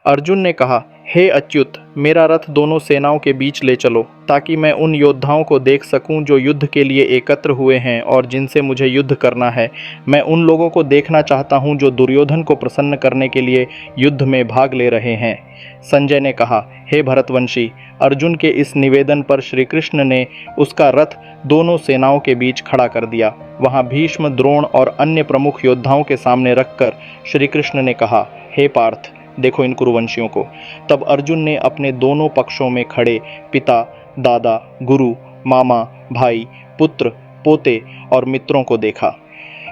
अर्जुन ने कहा, हे अच्युत, मेरा रथ दोनों सेनाओं के बीच ले चलो, ताकि मैं उन योद्धाओं को देख सकूं जो युद्ध के लिए एकत्र हुए हैं और जिनसे मुझे युद्ध करना है। मैं उन लोगों को देखना चाहता हूं जो दुर्योधन को प्रसन्न करने के लिए युद्ध में भाग ले रहे हैं। संजय ने कहा, हे भरतवंशी, अर्जुन के इस निवेदन पर श्री कृष्ण ने उसका रथ दोनों सेनाओं के बीच खड़ा कर दिया। वहां भीष्म, द्रोण और अन्य प्रमुख योद्धाओं के सामने रखकर श्री कृष्ण ने कहा, हे पार्थ, देखो इन कुरुवंशियों को। तब अर्जुन ने अपने दोनों पक्षों में खड़े पिता, दादा, गुरु, मामा, भाई, पुत्र, पोते और मित्रों को देखा।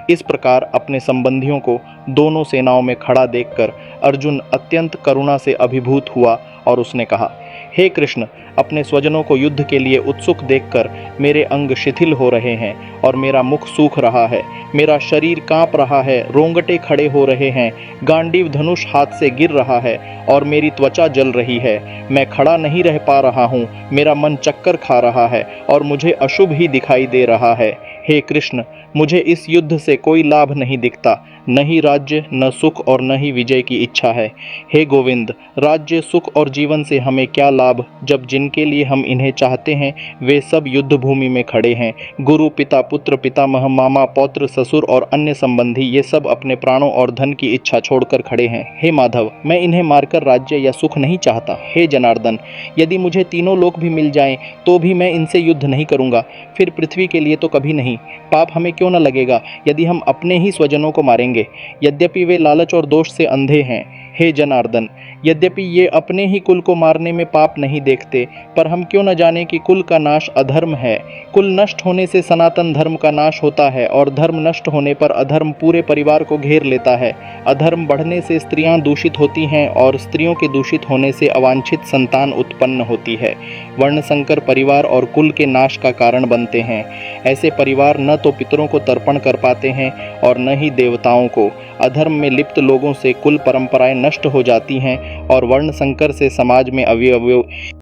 इस प्रकार अपने संबंधियों को दोनों सेनाओं में खड़ा देखकर अर्जुन अत्यंत करुणा से अभिभूत हुआ और उसने कहा, हे कृष्ण, अपने स्वजनों को युद्ध के लिए उत्सुक देखकर मेरे अंग शिथिल हो रहे हैं और मेरा मुख सूख रहा है। मेरा शरीर कांप रहा है, रोंगटे खड़े हो रहे हैं, गांडीव धनुष हाथ से गिर रहा है और मेरी त्वचा जल रही है। मैं खड़ा नहीं रह पा रहा हूँ, मेरा मन चक्कर खा रहा है और मुझे अशुभ ही दिखाई दे रहा है। हे कृष्ण, मुझे इस युद्ध से कोई लाभ नहीं दिखता, न ही राज्य, न सुख और न ही विजय की इच्छा है। हे गोविंद, राज्य, सुख और जीवन से हमें क्या लाभ, जब जिनके लिए हम इन्हें चाहते हैं वे सब युद्ध भूमि में खड़े हैं। गुरु, पिता, पुत्र, पितामह, मामा, पौत्र, ससुर और अन्य संबंधी, ये सब अपने प्राणों और धन की इच्छा छोड़कर खड़े हैं। हे माधव, मैं इन्हें मारकर राज्य या सुख नहीं चाहता। हे जनार्दन, यदि मुझे तीनों लोक भी मिल जाएं तो भी मैं इनसे युद्ध नहीं करूंगा, फिर पृथ्वी के लिए तो कभी नहीं। पाप हमें क्यों न लगेगा यदि हम अपने ही स्वजनों को मारेंगे, यद्यपि वे लालच और दोष से अंधे हैं। हे जनार्दन, यद्यपि ये अपने ही कुल को मारने में पाप नहीं देखते, पर हम क्यों न जाने कि कुल का नाश अधर्म है। कुल नष्ट होने से सनातन धर्म का नाश होता है और धर्म नष्ट होने पर अधर्म पूरे परिवार को घेर लेता है। अधर्म बढ़ने से स्त्रियां दूषित होती हैं और स्त्रियों के दूषित होने से अवांछित संतान उत्पन्न होती है। वर्ण संकर परिवार और कुल के नाश का कारण बनते हैं। ऐसे परिवार न तो पितरों को तर्पण कर पाते हैं और न ही देवताओं को। अधर्म में लिप्त लोगों से कुल परंपराएं नष्ट हो जाती हैं और वर्ण संकर से समाज में अवयव